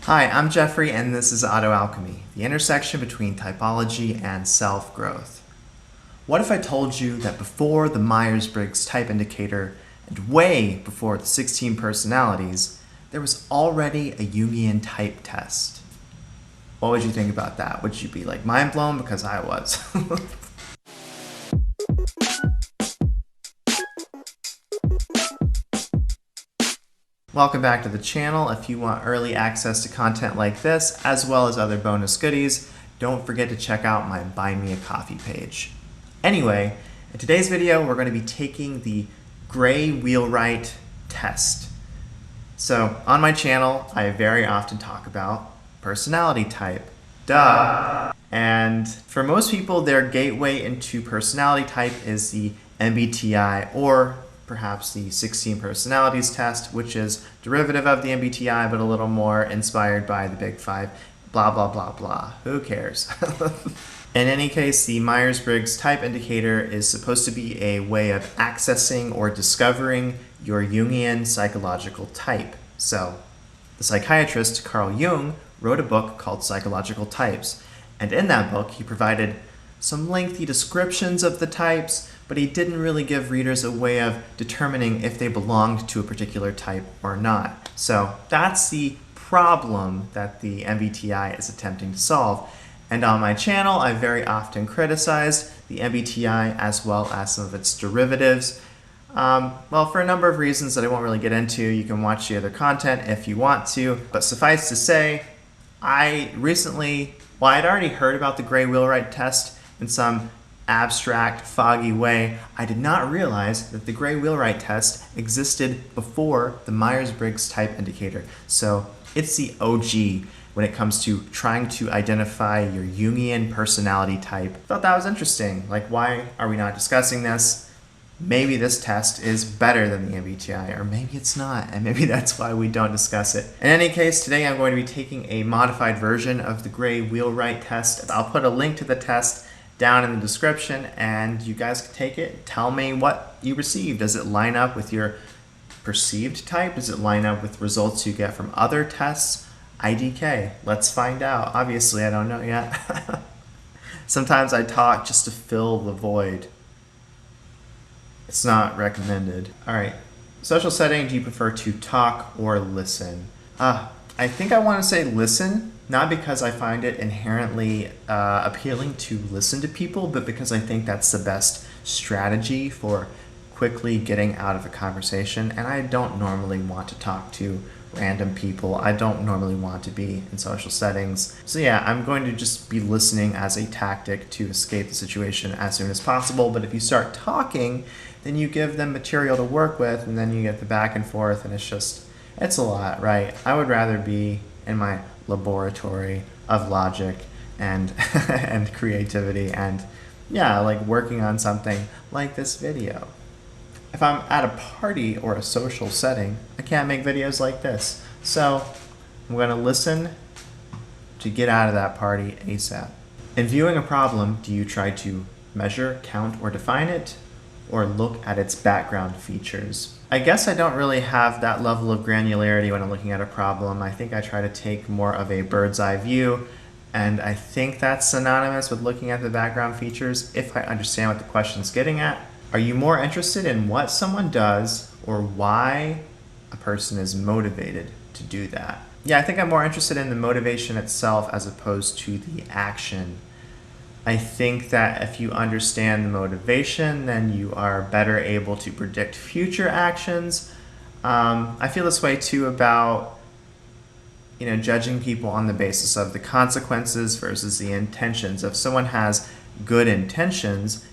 Hi, I'm Jeffrey, and this is AutoAlchemy, the intersection between typology and self-growth. What if I told you that before the Myers-Briggs type indicator, and way before the 16 personalities, there was already a Jungian type test? What would you think about that? Would you be like mind blown? Because I was. Welcome back to the channel. If you want early access to content like this, as well as other bonus goodies, don't forget to check out my Buy Me a Coffee page. Anyway, in today's video, we're going to be taking the Gray-Wheelwright Test. So on my channel, I very often talk about personality type. Duh! And for most people, their gateway into personality type is the MBTI, or perhaps the 16 personalities test, which is derivative of the MBTI, but a little more inspired by the Big Five, blah, blah, blah, blah. Who cares? In any case, the Myers-Briggs type indicator is supposed to be a way of accessing or discovering your Jungian psychological type. So, the psychiatrist Carl Jung wrote a book called Psychological Types, and in that book, he provided some lengthy descriptions of the types, but he didn't really give readers a way of determining if they belonged to a particular type or not. So that's the problem that the MBTI is attempting to solve. And on my channel, I very often criticized the MBTI as well as some of its derivatives. Well, for a number of reasons that I won't really get into. You can watch the other content if you want to. But suffice to say, I'd already heard about the Gray-Wheelwright test in some abstract, foggy way. I did not realize that the Gray-Wheelwright test existed before the Myers-Briggs type indicator. So it's the OG when it comes to trying to identify your Jungian personality type. I thought that was interesting. Like, why are we not discussing this? Maybe this test is better than the MBTI, or maybe it's not, and maybe that's why we don't discuss it. In any case, today I'm going to be taking a modified version of the Gray-Wheelwright test. I'll put a link to the test down in the description, and you guys can take it. Tell me what you received. Does it line up with your perceived type? Does it line up with results you get from other tests? IDK. Let's find out. Obviously, I don't know yet. Sometimes I talk just to fill the void. It's not recommended. All right. Social setting, do you prefer to talk or listen? I think I want to say listen, not because I find it inherently appealing to listen to people, but because I think that's the best strategy for quickly getting out of a conversation. And I don't normally want to talk to random people. I don't normally want to be in social settings. So yeah, I'm going to just be listening as a tactic to escape the situation as soon as possible. But if you start talking, then you give them material to work with, and then you get the back and forth, and it's a lot, right? I would rather be in my laboratory of logic and and creativity, and yeah, like working on something like this video. If I'm at a party or a social setting, I can't make videos like this. So I'm going to listen to get out of that party ASAP. In viewing a problem, do you try to measure, count, or define it, or look at its background features? I guess I don't really have that level of granularity when I'm looking at a problem. I think I try to take more of a bird's eye view, and I think that's synonymous with looking at the background features if I understand what the question's getting at. Are you more interested in what someone does or why a person is motivated to do that? Yeah, I think I'm more interested in the motivation itself as opposed to the action. I think that if you understand the motivation, then you are better able to predict future actions. I feel this way too about, judging people on the basis of the consequences versus the intentions. If someone has good intentions,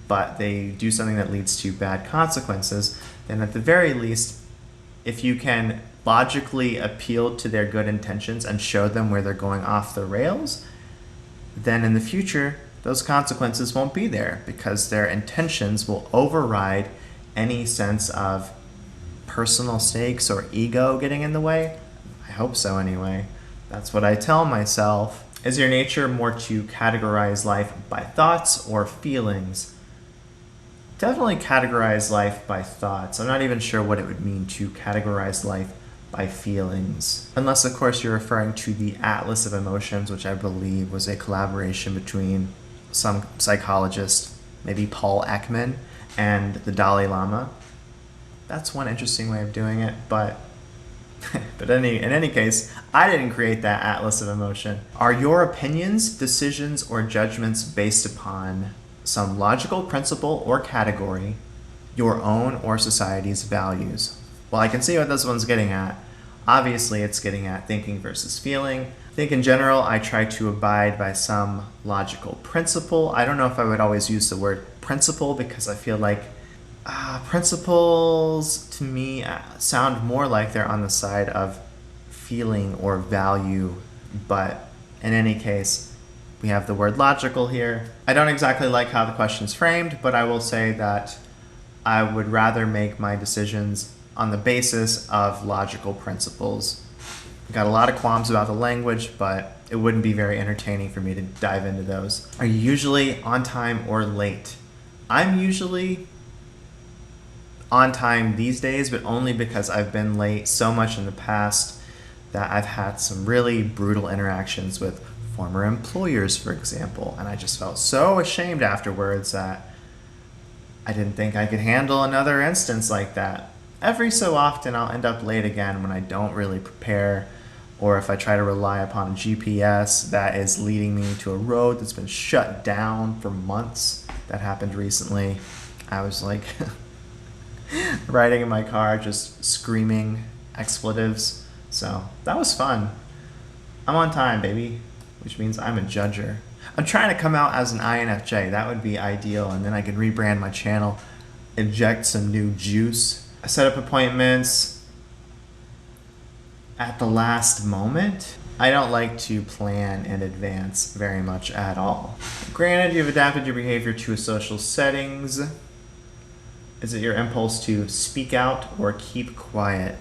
but they do something that leads to bad consequences, then at the very least, if you can logically appeal to their good intentions and show them where they're going off the rails, then in the future, those consequences won't be there because their intentions will override any sense of personal stakes or ego getting in the way. I hope so anyway. That's what I tell myself. Is your nature more to categorize life by thoughts or feelings? Definitely categorize life by thoughts. I'm not even sure what it would mean to categorize life by feelings. Unless, of course, you're referring to the Atlas of Emotions, which I believe was a collaboration between some psychologist, maybe Paul Ekman, and the Dalai Lama. That's one interesting way of doing it, but in any case, I didn't create that Atlas of Emotion. Are your opinions, decisions, or judgments based upon some logical principle or category, your own or society's values? Well, I can see what this one's getting at. Obviously, it's getting at thinking versus feeling. I think in general, I try to abide by some logical principle. I don't know if I would always use the word principle because I feel like principles to me sound more like they're on the side of feeling or value, but in any case, we have the word logical here. I don't exactly like how the question's framed, but I will say that I would rather make my decisions on the basis of logical principles. I've got a lot of qualms about the language, but it wouldn't be very entertaining for me to dive into those. Are you usually on time or late? I'm usually on time these days, but only because I've been late so much in the past that I've had some really brutal interactions with former employers, for example, and I just felt so ashamed afterwards that I didn't think I could handle another instance like that. Every so often I'll end up late again when I don't really prepare, or if I try to rely upon a GPS that is leading me to a road that's been shut down for months. That happened recently. I was like riding in my car just screaming expletives. So that was fun. I'm on time, baby, which means I'm a judger. I'm trying to come out as an INFJ. That would be ideal, and then I can rebrand my channel, inject some new juice. I set up appointments at the last moment. I don't like to plan in advance very much at all. Granted, you've adapted your behavior to social settings. Is it your impulse to speak out or keep quiet?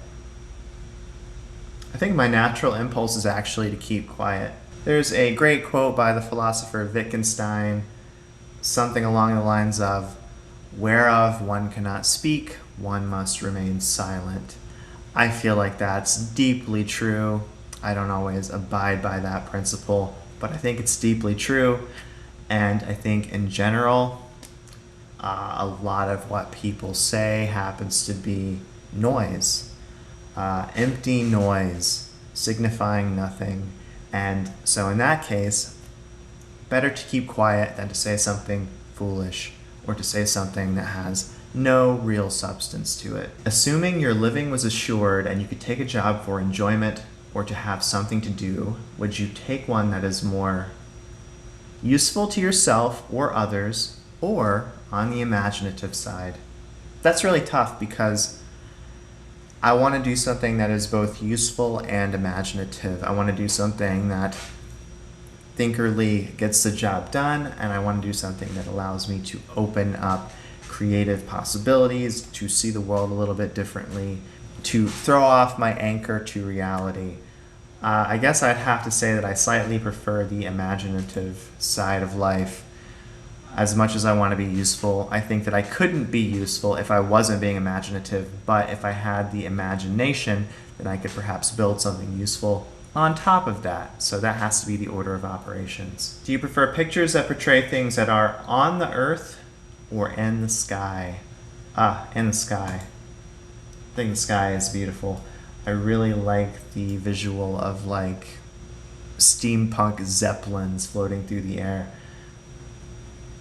I think my natural impulse is actually to keep quiet. There's a great quote by the philosopher Wittgenstein, something along the lines of, "Whereof one cannot speak, one must remain silent." I feel like that's deeply true. I don't always abide by that principle, but I think it's deeply true. And I think in general, a lot of what people say happens to be noise, empty noise, signifying nothing. And so in that case, better to keep quiet than to say something foolish or to say something that has no real substance to it. Assuming your living was assured and you could take a job for enjoyment or to have something to do, would you take one that is more useful to yourself or others, or on the imaginative side? That's really tough because I want to do something that is both useful and imaginative. I want to do something that thinkerly gets the job done, and I want to do something that allows me to open up creative possibilities, to see the world a little bit differently, to throw off my anchor to reality. I guess I'd have to say that I slightly prefer the imaginative side of life. As much as I want to be useful, I think that I couldn't be useful if I wasn't being imaginative, but if I had the imagination, then I could perhaps build something useful on top of that. So that has to be the order of operations. Do you prefer pictures that portray things that are on the earth or in the sky? In the sky. I think the sky is beautiful. I really like the visual of like steampunk zeppelins floating through the air.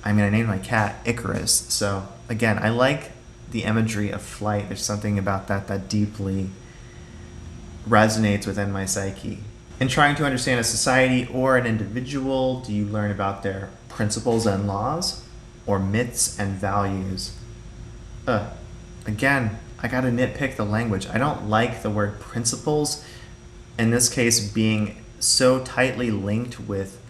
I mean, I named my cat Icarus, so again, I like the imagery of flight. There's something about that deeply resonates within my psyche. In trying to understand a society or an individual, do you learn about their principles and laws, or myths and values? Again, I gotta nitpick the language. I don't like the word principles, in this case being so tightly linked with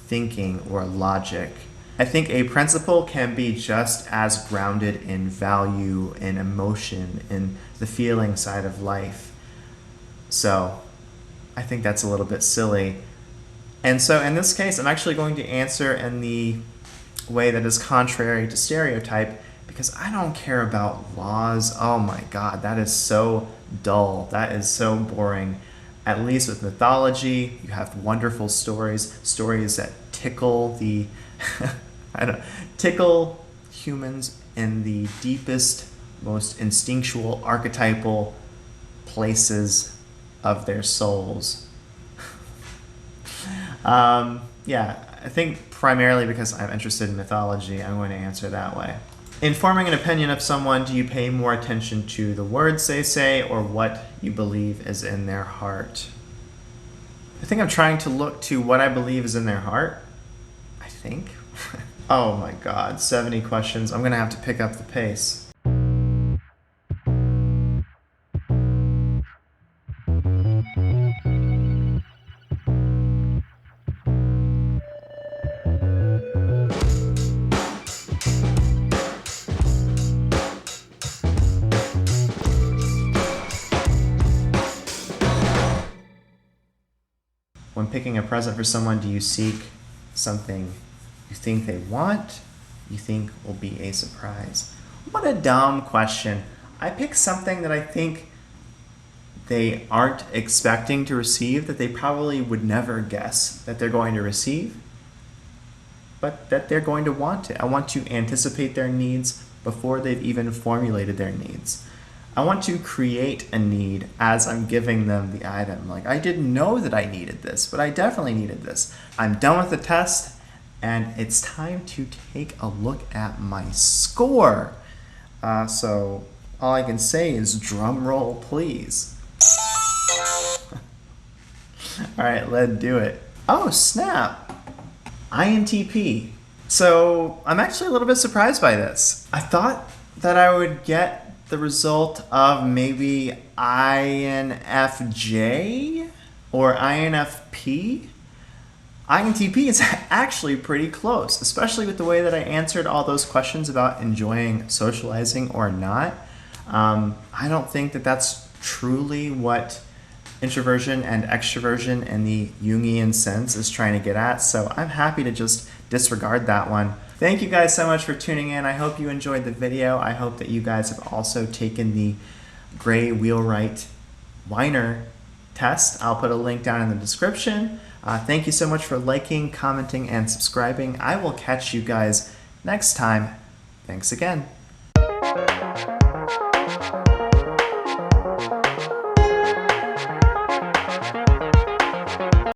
thinking or logic. I think a principle can be just as grounded in value, in emotion, in the feeling side of life. So I think that's a little bit silly. And so in this case, I'm actually going to answer in the way that is contrary to stereotype, because I don't care about laws. Oh my God, that is so dull. That is so boring. At least with mythology, you have wonderful stories, stories that tickle the, tickle humans in the deepest, most instinctual, archetypal places of their souls. Yeah, I think primarily because I'm interested in mythology, I'm going to answer that way. In forming an opinion of someone, do you pay more attention to the words they say or what you believe is in their heart? I think I'm trying to look to what I believe is in their heart. I think. Oh my God, 70 questions. I'm going to have to pick up the pace. When picking a present for someone, do you seek something you think they want, you think will be a surprise? What a dumb question. I pick something that I think they aren't expecting to receive, that they probably would never guess that they're going to receive, but that they're going to want it. I want to anticipate their needs before they've even formulated their needs. I want to create a need as I'm giving them the item. Like, I didn't know that I needed this, but I definitely needed this. I'm done with the test, and it's time to take a look at my score. So all I can say is drum roll, please. All right, let's do it. Oh, snap. INTP. So I'm actually a little bit surprised by this. I thought that I would get the result of maybe INFJ or INFP. INTP is actually pretty close, especially with the way that I answered all those questions about enjoying socializing or not. I don't think that that's truly what introversion and extroversion in the Jungian sense is trying to get at, so I'm happy to just disregard that one. Thank you guys so much for tuning in. I hope you enjoyed the video. I hope that you guys have also taken the Gray-Wheelwright test. I'll put a link down in the description. Thank you so much for liking, commenting, and subscribing. I will catch you guys next time. Thanks again.